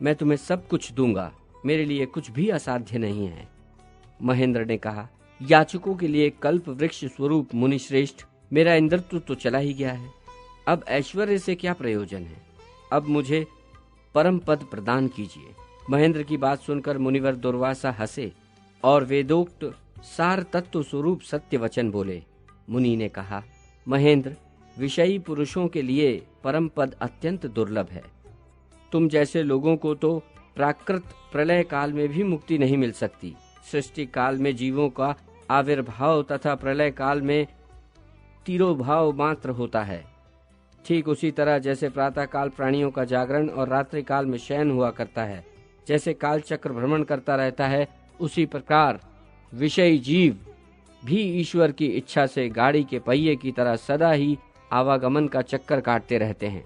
मैं तुम्हें सब कुछ दूंगा। मेरे लिए कुछ भी असाध्य नहीं है। महेंद्र ने कहा, याचकों के लिए कल्प वृक्ष स्वरूप मुनि श्रेष्ठ, मेरा इंद्रत्व तो चला ही गया है। अब ऐश्वर्य से क्या प्रयोजन है। अब मुझे परम पद प्रदान कीजिए। महेंद्र की बात सुनकर मुनिवर दुर्वासा हंसे और वेदोक्त सार तत्व स्वरूप सत्य वचन बोले। मुनि ने कहा, महेंद्र, विषयी पुरुषों के लिए परम पद अत्यंत दुर्लभ है। तुम जैसे लोगों को तो प्राकृत प्रलय काल में भी मुक्ति नहीं मिल सकती। सृष्टि काल में जीवों का आविर्भाव तथा प्रलय काल में तिरोभाव मात्र होता है। ठीक उसी तरह जैसे प्रातः काल प्राणियों का जागरण और रात्रि काल में शयन हुआ करता है, जैसे काल चक्र भ्रमण करता रहता है, उसी प्रकार विषयी जीव भी ईश्वर की इच्छा से गाड़ी के पहिए की तरह सदा ही आवागमन का चक्कर काटते रहते हैं।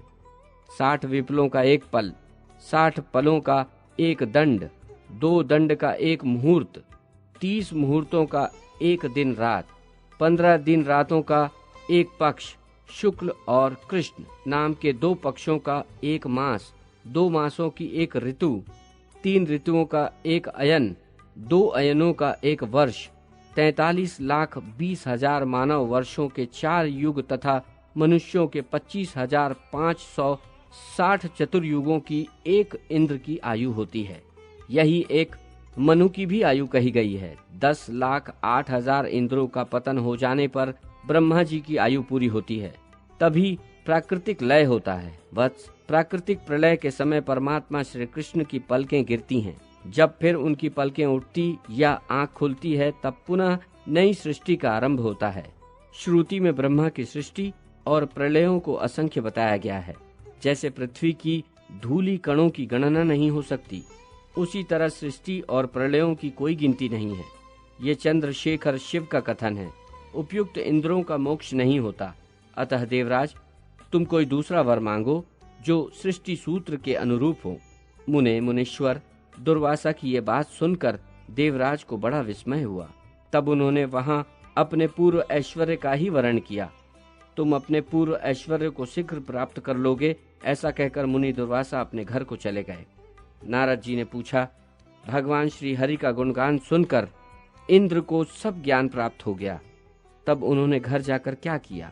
60 विपलों का एक पल, 60 पलों का एक दंड, 2 दंड का एक मुहूर्त, 30 मुहूर्तों का एक दिन रात, 15 दिन रातों का एक पक्ष, शुक्ल और कृष्ण नाम के 2 पक्षों का एक मास, 2 मासों की एक ऋतु, 3 ऋतुओं का एक अयन, 2 अयनों का एक वर्ष, 43,20,000 मानव वर्षों के 4 युग तथा मनुष्यों के 25,560 चतुर्युगों की एक इंद्र की आयु होती है। यही एक मनु की भी आयु कही गई है। 10,08,000 इंद्रों का पतन हो जाने पर ब्रह्मा जी की आयु पूरी होती है। तभी प्राकृतिक लय होता है। वत्स, प्राकृतिक प्रलय के समय परमात्मा श्री कृष्ण की पलकें गिरती हैं। जब फिर उनकी पलकें उठती या आंख खुलती है, तब पुनः नई सृष्टि का आरंभ होता है। श्रुति में ब्रह्मा की सृष्टि और प्रलयों को असंख्य बताया गया है। जैसे पृथ्वी की धूली कणों की गणना नहीं हो सकती, उसी तरह सृष्टि और प्रलयों की कोई गिनती नहीं है। ये चंद्रशेखर शिव का कथन है। उपयुक्त इंद्रों का मोक्ष नहीं होता। अतः देवराज, तुम कोई दूसरा वर मांगो जो सृष्टि सूत्र के अनुरूप हो। मुनीश्वर दुर्वासा की ये बात सुनकर देवराज को बड़ा विस्मय हुआ। तब उन्होंने वहां अपने पूर्व ऐश्वर्य का ही वर्णन किया। तुम अपने पूर्व ऐश्वर्य को शीघ्र प्राप्त कर लोगे, ऐसा कहकर मुनि दुर्वासा अपने घर को चले गए। नारद जी ने पूछा, भगवान श्री हरि का गुणगान सुनकर इंद्र को सब ज्ञान प्राप्त हो गया। तब उन्होंने घर जाकर क्या किया,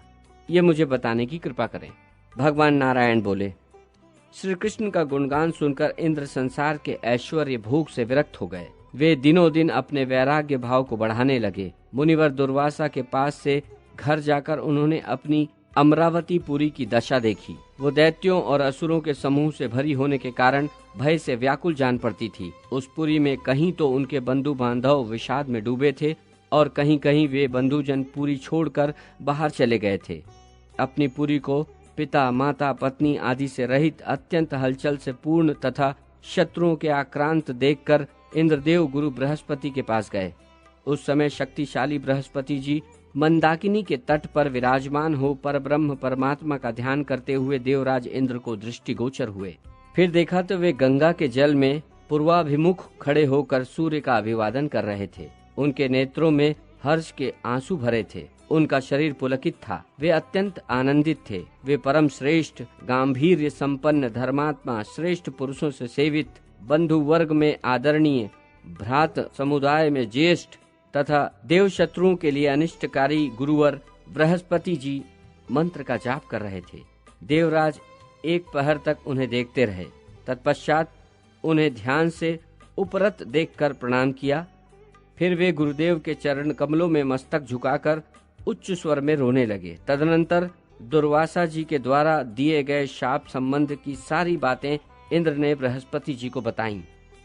ये मुझे बताने की कृपा करें। भगवान नारायण बोले, श्री कृष्ण का गुणगान सुनकर इंद्र संसार के ऐश्वर्य भोग से विरक्त हो गए। वे दिनों दिन अपने वैराग्य भाव को बढ़ाने लगे। मुनिवर दुर्वासा के पास से घर जाकर उन्होंने अपनी अमरावतीपुरी की दशा देखी। वो दैत्यों और असुरों के समूह से भरी होने के कारण भय से व्याकुल जान पड़ती थी। उस पुरी में कहीं तो उनके बंधु बांधव विषाद में डूबे थे और कहीं कहीं वे बंधुजन पुरी छोड़कर बाहर चले गए थे। अपनी पुरी को पिता, माता, पत्नी आदि से रहित अत्यंत हलचल से पूर्ण तथा शत्रुओं के आक्रांत देखकर इंद्रदेव गुरु बृहस्पति के पास गए। उस समय शक्तिशाली बृहस्पति जी मंदाकिनी के तट पर विराजमान हो परब्रह्म परमात्मा का ध्यान करते हुए देवराज इंद्र को दृष्टिगोचर हुए। फिर देखा तो वे गंगा के जल में पूर्वाभिमुख खड़े होकर सूर्य का अभिवादन कर रहे थे। उनके नेत्रों में हर्ष के आंसू भरे थे। उनका शरीर पुलकित था। वे अत्यंत आनंदित थे। वे परम श्रेष्ठ, गांभीर्य संपन्न, धर्मात्मा, श्रेष्ठ पुरुषों से सेवित, बंधु वर्ग में आदरणीय, भ्रात समुदाय में ज्येष्ठ तथा देव शत्रुओं के लिए अनिष्टकारी गुरुवर बृहस्पति जी मंत्र का जाप कर रहे थे। देवराज एक पहर तक उन्हें देखते रहे। तत्पश्चात उन्हें ध्यान से उपरत देखकर प्रणाम किया। फिर वे गुरुदेव के चरण कमलों में मस्तक झुकाकर उच्च स्वर में रोने लगे। तदनंतर दुर्वासा जी के द्वारा दिए गए शाप संबंध की सारी बातें इंद्र ने बृहस्पति जी को बताईं।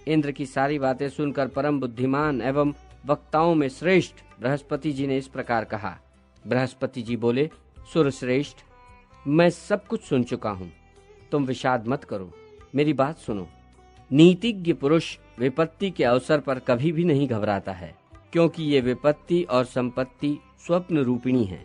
इंद्र की सारी बातें सुनकर परम बुद्धिमान एवं वक्ताओं में श्रेष्ठ बृहस्पति जी ने इस प्रकार कहा। बृहस्पति जी बोले, सुरश्रेष्ठ, मैं सब कुछ सुन चुका हूँ। तुम विषाद मत करो, मेरी बात सुनो। नीतिज्ञ पुरुष विपत्ति के अवसर पर कभी भी नहीं घबराता है, क्योंकि ये विपत्ति और संपत्ति स्वप्न रूपिणी है।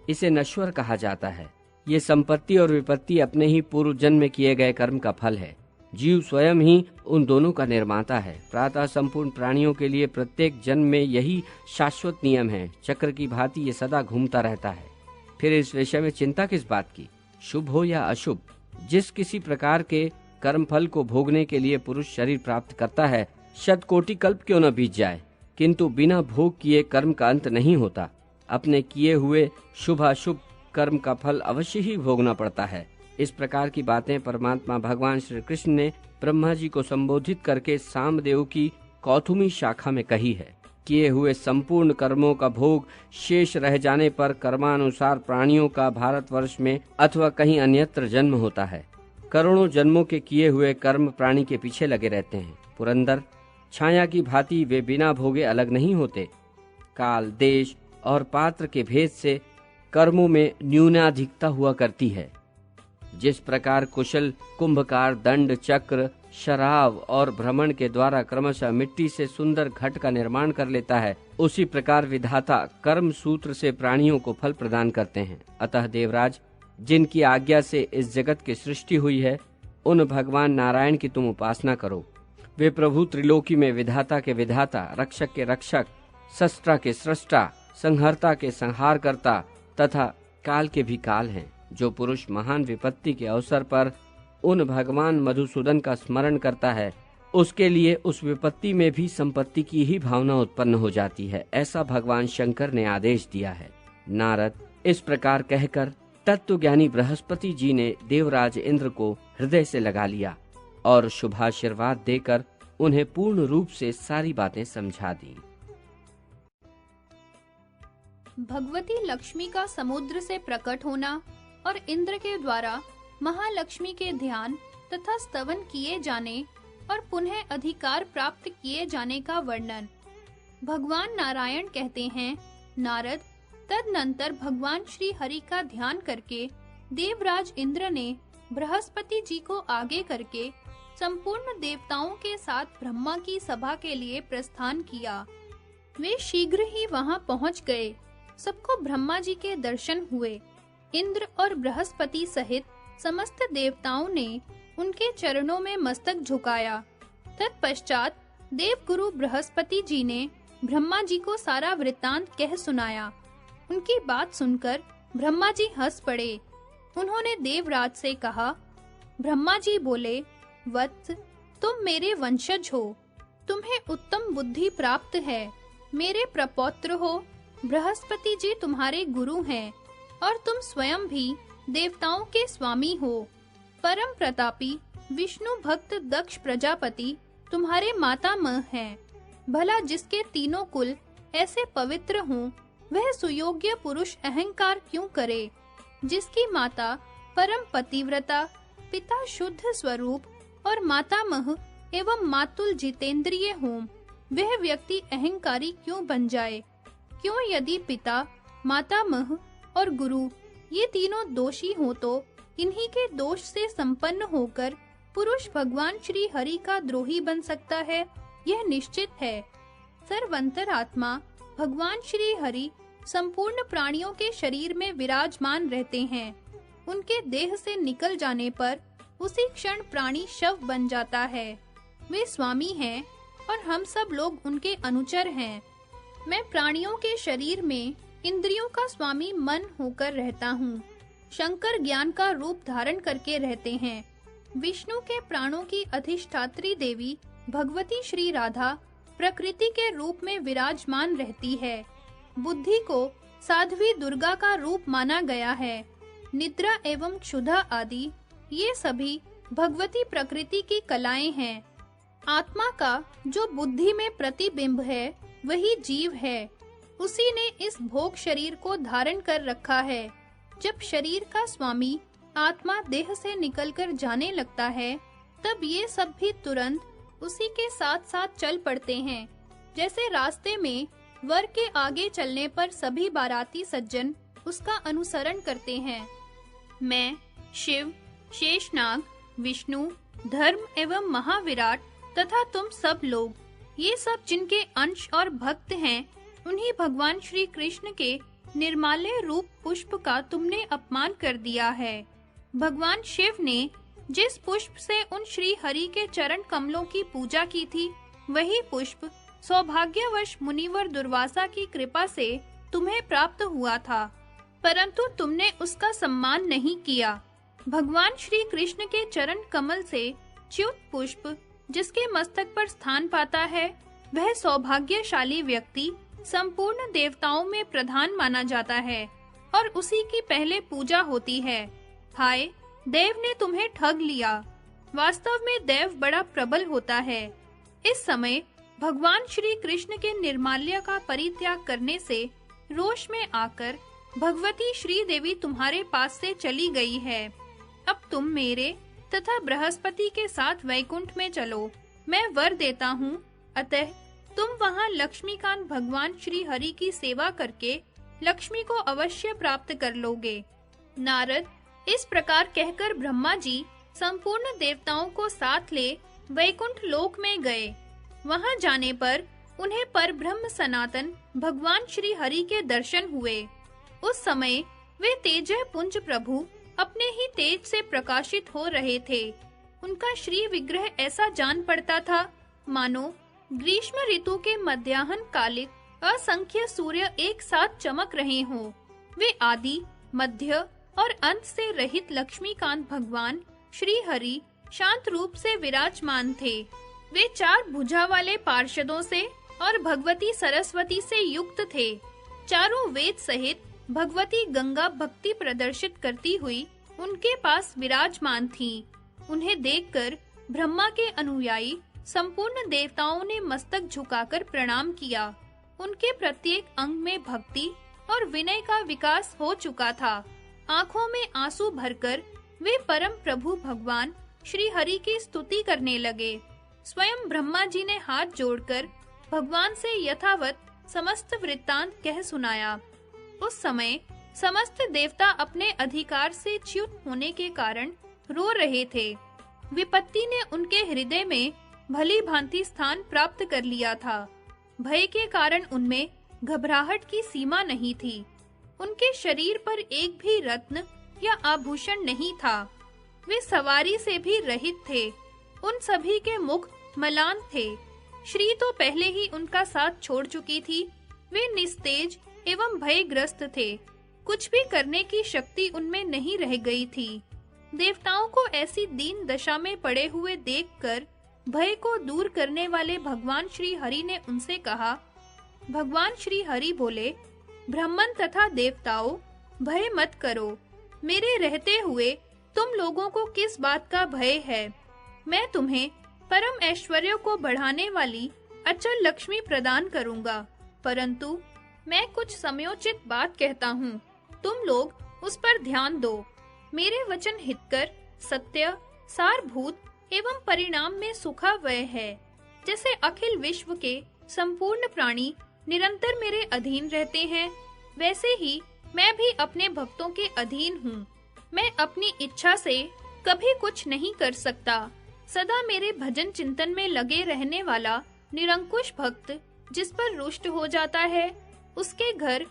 इसे नश्वर कहा जाता है। ये संपत्ति और विपत्ति अपने ही पूर्व जन्म में किए गए कर्म का फल है। जीव स्वयं ही उन दोनों का निर्माता है। प्रातः संपूर्ण प्राणियों के लिए प्रत्येक जन्म में यही शाश्वत नियम है। चक्र की भांति ये सदा घूमता रहता है। फिर इस विषय में चिंता किस बात की? शुभ हो या अशुभ, जिस किसी प्रकार के कर्म फल को भोगने के लिए पुरुष शरीर प्राप्त करता है, शतकोटि कल्प क्यों न बीत जाए, किंतु बिना भोग किए कर्म का अंत नहीं होता। अपने किए हुए शुभ अशुभ कर्म का फल अवश्य ही भोगना पड़ता है। इस प्रकार की बातें परमात्मा भगवान श्री कृष्ण ने ब्रह्मा जी को संबोधित करके सामदेव की कौथुमी शाखा में कही है। किए हुए संपूर्ण कर्मों का भोग शेष रह जाने पर कर्मानुसार प्राणियों का भारतवर्ष में अथवा कहीं अन्यत्र जन्म होता है। करोड़ों जन्मों के किए हुए कर्म प्राणी के पीछे लगे रहते हैं। पुरंदर, छाया की भांति वे बिना भोगे अलग नहीं होते। काल, देश और पात्र के भेद से कर्मों में न्यूनाधिकता हुआ करती है। जिस प्रकार कुशल कुंभकार दंड, चक्र, शराब और भ्रमण के द्वारा क्रमशः मिट्टी से सुंदर घट का निर्माण कर लेता है, उसी प्रकार विधाता कर्म सूत्र से प्राणियों को फल प्रदान करते हैं। अतः देवराज, जिनकी आज्ञा से इस जगत की सृष्टि हुई है, उन भगवान नारायण की तुम उपासना करो। वे प्रभु त्रिलोकी में विधाता के विधाता, रक्षक के रक्षक, सृष्टा के सृष्टा, संहर्ता के संहार करता तथा काल के भी काल हैं। जो पुरुष महान विपत्ति के अवसर पर उन भगवान मधुसूदन का स्मरण करता है, उसके लिए उस विपत्ति में भी संपत्ति की ही भावना उत्पन्न हो जाती है। ऐसा भगवान शंकर ने आदेश दिया है। नारद, इस प्रकार कहकर तत्वज्ञानी बृहस्पति जी ने देवराज इंद्र को हृदय से लगा लिया और शुभाशीर्वाद देकर उन्हें पूर्ण रूप से सारी बातें समझा दी। भगवती लक्ष्मी का समुद्र से प्रकट होना और इंद्र के द्वारा महालक्ष्मी के ध्यान तथा स्तवन किए जाने और पुनः अधिकार प्राप्त किए जाने का वर्णन। भगवान नारायण कहते हैं, नारद, तदनंतर भगवान श्री हरि का ध्यान करके देवराज इंद्र ने बृहस्पति जी को आगे करके संपूर्ण देवताओं के साथ ब्रह्मा की सभा के लिए प्रस्थान किया। वे शीघ्र ही वहां पहुंच गए। सबको ब्रह्मा जी के दर्शन हुए। इंद्र और बृहस्पति सहित समस्त देवताओं ने उनके चरणों में मस्तक झुकाया। तत्पश्चात देवगुरु बृहस्पति जी ने ब्रह्मा जी को सारा वृत्तांत कह सुनाया। उनकी बात सुनकर ब्रह्मा जी हंस पड़े। उन्होंने देवराज से कहा, ब्रह्मा जी बोले, वत्स, तुम मेरे वंशज हो, तुम्हें उत्तम बुद्धि प्राप्त है, मेरे प्रपौत्र हो। बृहस्पति जी तुम्हारे गुरु हैं और तुम स्वयं भी देवताओं के स्वामी हो। परम प्रतापी विष्णु भक्त दक्ष प्रजापति तुम्हारे मातामह हैं। भला जिसके तीनों कुल ऐसे पवित्र हों, वह सुयोग्य पुरुष अहंकार क्यों करे? जिसकी माता परम पतिव्रता, पिता शुद्ध स्वरूप और मातामह एवं मातुल जितेंद्रिय हों, वह व्यक्ति अहंकारी क्यों बन जाए? क्यों यदि पिता, मातामह और गुरु ये तीनों दोषी हो तो इन्हीं के दोष से संपन्न होकर पुरुष भगवान श्री हरि का द्रोही बन सकता है, यह निश्चित है। सर्वंतरात्मा भगवान श्री हरि संपूर्ण प्राणियों के शरीर में विराजमान रहते हैं। उनके देह से निकल जाने पर उसी क्षण प्राणी शव बन जाता है। वे स्वामी हैं और हम सब लोग उनके अनुचर हैं। मैं प्राणियों के शरीर में इंद्रियों का स्वामी मन होकर रहता हूँ। शंकर ज्ञान का रूप धारण करके रहते हैं। विष्णु के प्राणों की अधिष्ठात्री देवी भगवती श्री राधा प्रकृति के रूप में विराजमान रहती है। बुद्धि को साध्वी दुर्गा का रूप माना गया है। निद्रा एवं क्षुधा आदि ये सभी भगवती प्रकृति की कलाएं हैं। आत्मा का जो बुद्धि में प्रतिबिंब है वही जीव है। उसी ने इस भोग शरीर को धारण कर रखा है। जब शरीर का स्वामी आत्मा देह से निकलकर जाने लगता है, तब ये सब भी तुरंत उसी के साथ-साथ चल पड़ते हैं। जैसे रास्ते में वर के आगे चलने पर सभी बाराती सज्जन उसका अनुसरण करते हैं। मैं शिव, शेषनाग, विष्णु, धर्म एवं महाविराट तथा तुम सब लोग, ये सब जिनके अंश और भक्त हैं, उन्हीं भगवान श्री कृष्ण के निर्माल्य रूप पुष्प का तुमने अपमान कर दिया है। भगवान शिव ने जिस पुष्प से उन श्री हरि के चरण कमलों की पूजा की थी, वही पुष्प सौभाग्यवश मुनिवर दुर्वासा की कृपा से तुम्हें प्राप्त हुआ था, परंतु तुमने उसका सम्मान नहीं किया। भगवान श्री कृष्ण के चरण कमल से च्युत पुष्प जिसके मस्तक पर स्थान पाता है, वह सौभाग्यशाली व्यक्ति संपूर्ण देवताओं में प्रधान माना जाता है और उसी की पहले पूजा होती है। हाय, देव ने तुम्हें ठग लिया। वास्तव में देव बड़ा प्रबल होता है। इस समय भगवान श्री कृष्ण के निर्माल्य का परित्याग करने से रोष में आकर भगवती श्री देवी तुम्हारे पास से चली गई है। अब तुम मेरे तथा बृहस्पति के साथ वैकुंठ में चलो। मैं वर देता हूँ, अतः तुम वहाँ लक्ष्मीकांत भगवान श्री हरि की सेवा करके लक्ष्मी को अवश्य प्राप्त कर लोगे। नारद इस प्रकार कहकर ब्रह्मा जी संपूर्ण देवताओं को साथ ले वैकुंठ लोक में गए। वहाँ जाने पर उन्हें परब्रह्म सनातन भगवान श्री हरि के दर्शन हुए। उस समय वे तेजः पुंज प्रभु अपने ही तेज से प्रकाशित हो रहे थे। उनका श्री विग्रह ऐसा जान पड़ता था मानो ग्रीष्म ऋतु के मध्याह्न कालिक असंख्य सूर्य एक साथ चमक रहे हों। वे आदि, मध्य और अंत से रहित लक्ष्मीकांत भगवान श्री हरि शांत रूप से विराजमान थे। वे 4 भुजा वाले पार्षदों से और भगवती सरस्वती से युक्त थे। चारों वेद सहित भगवती गंगा भक्ति प्रदर्शित करती हुई उनके पास विराजमान थीं। उन्हें देखकर ब्रह्मा के अनुयायी संपूर्ण देवताओं ने मस्तक झुकाकर प्रणाम किया। उनके प्रत्येक अंग में भक्ति और विनय का विकास हो चुका था। आंखों में आंसू भरकर वे परम प्रभु भगवान श्री हरि की स्तुति करने लगे। स्वयं ब्रह्मा जी ने हाथ जोड़कर भगवान से यथावत समस्त वृत्तांत कह सुनाया। उस समय समस्त देवता अपने अधिकार से च्युत होने के कारण रो रहे थे। विपत्ति ने उनके हृदय में भली भांति स्थान प्राप्त कर लिया था। भय के कारण उनमें घबराहट की सीमा नहीं थी। उनके शरीर पर एक भी रत्न या आभूषण नहीं था। वे सवारी से भी रहित थे। उन सभी के मुख मलान थे। श्री तो पहले ही उनका साथ छोड़ चुकी थी। वे निस्तेज एवं भयग्रस्त थे। कुछ भी करने की शक्ति उनमें नहीं रह गई थी। देवताओं को ऐसी दीन दशा में पड़े हुए देखकर भय को दूर करने वाले भगवान श्री हरि ने उनसे कहा। भगवान श्री हरि बोले, ब्राह्मण तथा देवताओं, भय मत करो। मेरे रहते हुए तुम लोगों को किस बात का भय है? मैं तुम्हें परम ऐश्वर्य को बढ़ाने वाली अचल लक्ष्मी प्रदान करूंगा, परंतु मैं कुछ समयोचित बात कहता हूँ। तुम लोग उस पर ध्यान दो। मेरे वचन हितकर, सत्य, सारभूत एवं परिणाम में सुखावह है। जैसे अखिल विश्व के संपूर्ण प्राणी निरंतर मेरे अधीन रहते हैं, वैसे ही मैं भी अपने भक्तों के अधीन हूँ। मैं अपनी इच्छा से कभी कुछ नहीं कर सकता। सदा मेरे भजन चिंतन में लगे रहने वाला निरंकुश भक्त जिस पर रुष्ट हो जाता है, उसके घर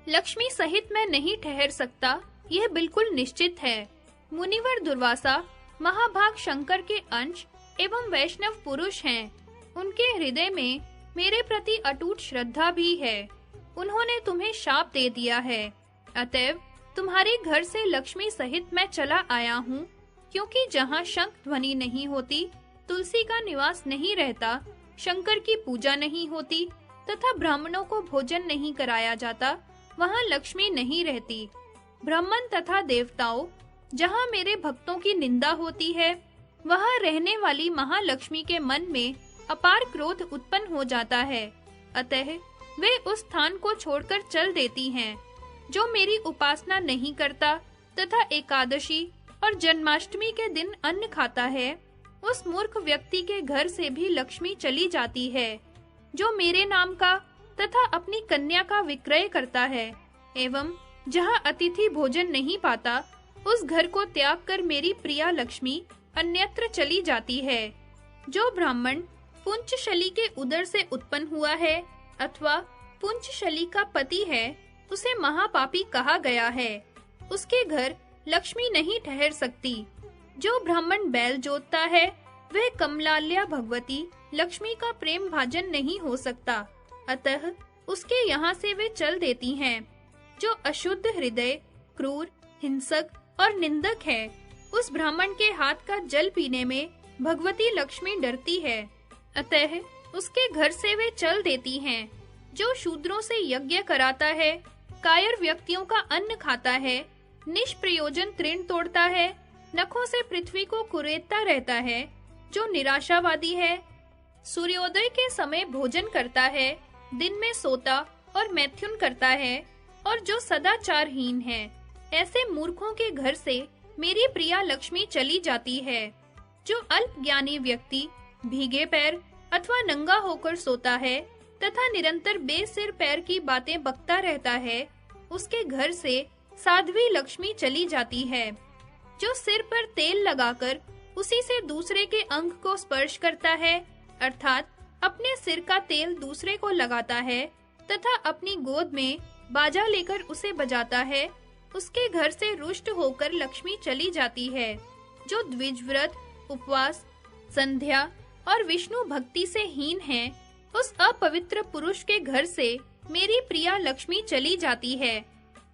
लक्ष्मी सहित मैं नहीं ठहर सकता, यह बिल्कुल निश्चित है। मुनिवर दुर्वासा महाभाग शंकर के अंश एवं वैष्णव पुरुष हैं। उनके हृदय में मेरे प्रति अटूट श्रद्धा भी है। उन्होंने तुम्हें शाप दे दिया है, अतएव तुम्हारे घर से लक्ष्मी सहित मैं चला आया हूँ, क्योंकि जहाँ शंख ध्वनि नहीं होती, तुलसी का निवास नहीं रहता, शंकर की पूजा नहीं होती तथा ब्राह्मणों को भोजन नहीं कराया जाता, वहाँ लक्ष्मी नहीं रहती। ब्राह्मण तथा देवताओं, जहाँ मेरे भक्तों की निंदा होती है, वहाँ रहने वाली महालक्ष्मी के मन में अपार क्रोध उत्पन्न हो जाता है। अतः वे उस स्थान को छोड़कर चल देती हैं। जो मेरी उपासना नहीं करता तथा एकादशी और जन्माष्टमी के दिन अन्न खाता है, उस मूर्ख व्यक्ति के घर से भी लक्ष्मी चली जाती है। जो मेरे नाम का तथा अपनी कन्या का विक्रय करता है एवं जहाँ अतिथि भोजन नहीं पाता, उस घर को त्याग कर मेरी प्रिया लक्ष्मी अन्यत्र चली जाती है। जो ब्राह्मण पुंचशली के उदर से उत्पन्न हुआ है अथवा पुंचशली का पति है, उसे महापापी कहा गया है। उसके घर लक्ष्मी नहीं ठहर सकती। जो ब्राह्मण बैल जोतता है, वह कमलाल्या भगवती लक्ष्मी का प्रेम भाजन नहीं हो सकता, अतः उसके यहाँ से वे चल देती हैं। जो अशुद्ध हृदय, क्रूर, हिंसक और निंदक है, उस ब्राह्मण के हाथ का जल पीने में भगवती लक्ष्मी डरती है, अतः उसके घर से वे चल देती हैं। जो शूद्रों से यज्ञ कराता है, कायर व्यक्तियों का अन्न खाता है, निष्प्रयोजन तृण तोड़ता है, नखों से पृथ्वी को कुरेदता रहता है, जो निराशावादी है, सूर्योदय के समय भोजन करता है, दिन में सोता और मैथुन करता है, और जो सदाचारहीन है, ऐसे मूर्खों के घर से मेरी प्रिया लक्ष्मी चली जाती है। जो अल्प ज्ञानी व्यक्ति भीगे पैर अथवा नंगा होकर सोता है तथा निरंतर बेसिर पैर की बातें बकता रहता है, उसके घर से साध्वी लक्ष्मी चली जाती है। जो सिर पर तेल लगाकर उसी से दूसरे के अंग को स्पर्श करता है, अर्थात अपने सिर का तेल दूसरे को लगाता है तथा अपनी गोद में बाजा लेकर उसे बजाता है, उसके घर से रुष्ट होकर लक्ष्मी चली जाती है। जो द्विज व्रत, उपवास, संध्या और विष्णु भक्ति से हीन है, उस अपवित्र पुरुष के घर से मेरी प्रिया लक्ष्मी चली जाती है।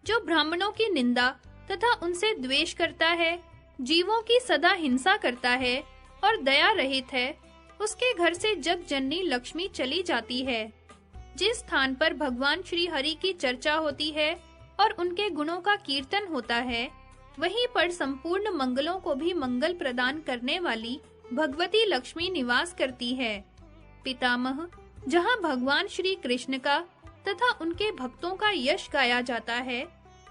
जो ब्राह्मणों की निंदा तथा उनसे द्वेष करता है, जीवों की सदा हिंसा करता है और दया रहित है, उसके घर से जग जननी लक्ष्मी चली जाती है। जिस स्थान पर भगवान श्री हरि की चर्चा होती है और उनके गुणों का कीर्तन होता है, वहीं पर संपूर्ण मंगलों को भी मंगल प्रदान करने वाली भगवती लक्ष्मी निवास करती है। पितामह, जहाँ भगवान श्री कृष्ण का तथा उनके भक्तों का यश गाया जाता है,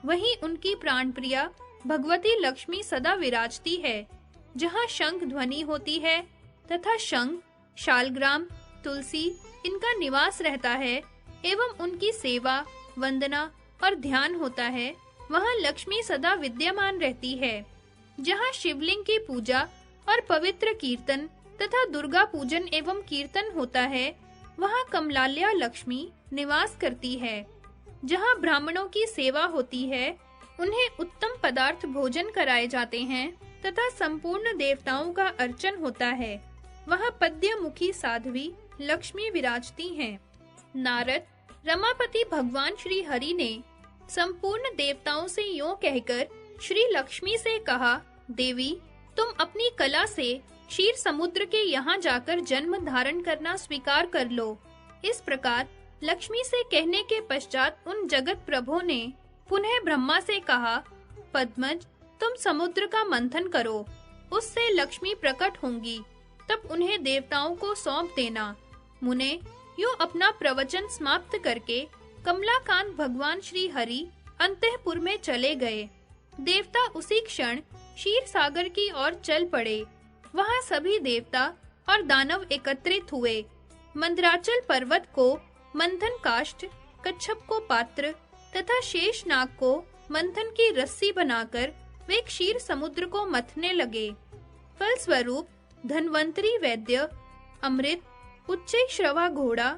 वहीं उनकी प्राणप्रिया भगवती लक्ष्मी सदा विराजती है। जहाँ शंख ध्वनि होती है तथा शंख, शालग्राम, तुलसी इनका निवास रहता है एवं उनकी सेवा, वंदना और ध्यान होता है, वहाँ लक्ष्मी सदा विद्यमान रहती है। जहाँ शिवलिंग की पूजा और पवित्र कीर्तन तथा दुर्गा पूजन एवं कीर्तन होता है, वहाँ कमलाल्या लक्ष्मी निवास करती है। जहाँ ब्राह्मणों की सेवा होती है, उन्हें उत्तम पदार्थ भोजन कराए जाते हैं तथा संपूर्ण देवताओं का अर्चन होता है, वहाँ पद्यमुखी साध्वी लक्ष्मी विराजती हैं। नारद, रमापति भगवान श्री हरि ने संपूर्ण देवताओं से यूं कहकर श्री लक्ष्मी से कहा, देवी, तुम अपनी कला से क्षीर समुद्र के यहाँ जाकर जन्म धारण करना स्वीकार कर लो। इस प्रकार लक्ष्मी से कहने के पश्चात उन जगत प्रभु ने पुनः ब्रह्मा से कहा, पद्मज, तुम समुद्र का मंथन करो, उससे लक्ष्मी प्रकट होंगी, तब उन्हें देवताओं को सौंप देना। मुने यूं अपना प्रवचन समाप्त करके कमलाकांत भगवान श्री हरि अंतःपुर में चले गए। देवता उसी क्षण क्षीर सागर की ओर चल पड़े। वहां सभी देवता और दानव एकत्रित हुए। मंदराचल पर्वत को मंथन काष्ठ, कच्छप को पात्र तथा शेषनाग को मंथन की रस्सी बनाकर वे क्षीर समुद्र को मथने लगे। फलस्वरूप धन्वंतरी वैद्य, अमृत, उच्चैःश्रवा घोड़ा,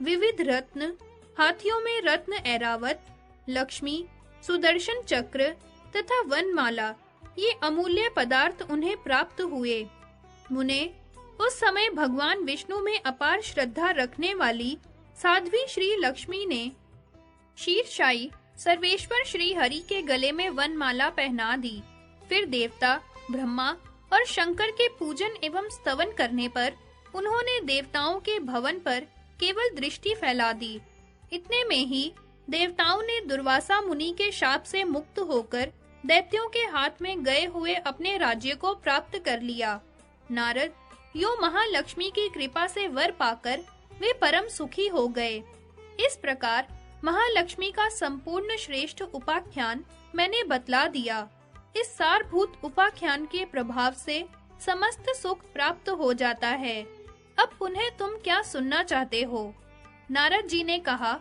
विविध रत्न, हाथियों में रत्न ऐरावत, लक्ष्मी, सुदर्शन चक्र तथा वनमाला, ये अमूल्य पदार्थ उन्हें प्राप्त हुए। मुने, उस समय भगवान विष्णु में अपार श्रद्धा रखने वाली साध्वी श्री लक्ष्मी ने शीर्षायी सर्वेश्वर श्री हरि के गले में वनमाला पहना दी। फिर देवता, ब्रह्मा और शंकर के पूजन एवं स्तवन करने पर उन्होंने देवताओं के भवन पर केवल दृष्टि फैला दी। इतने में ही देवताओं ने दुर्वासा मुनि के शाप से मुक्त होकर दैत्यों के हाथ में गए हुए अपने राज्य को प्राप्त कर लिया। नारद यो महालक्ष्मी की कृपा से वर पाकर वे परम सुखी हो गए। इस प्रकार महालक्ष्मी का संपूर्ण श्रेष्ठ उपाख्यान मैंने बतला दिया। इस सारभूत उपाख्यान के प्रभाव से समस्त सुख प्राप्त हो जाता है। अब पुनः तुम क्या सुनना चाहते हो? नारद जी ने कहा,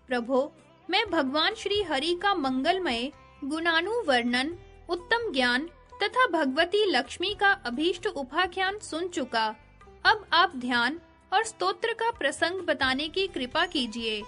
प्रभो, मैं भगवान श्री हरि का मंगलमय गुणानुवर्णन, उत्तम ज्ञान तथा भगवती लक्ष्मी का अभीष्ट उपाख्यान सुन चुका। अब आप ध्यान और स्तोत्र का प्रसंग बताने की कृपा कीजिए।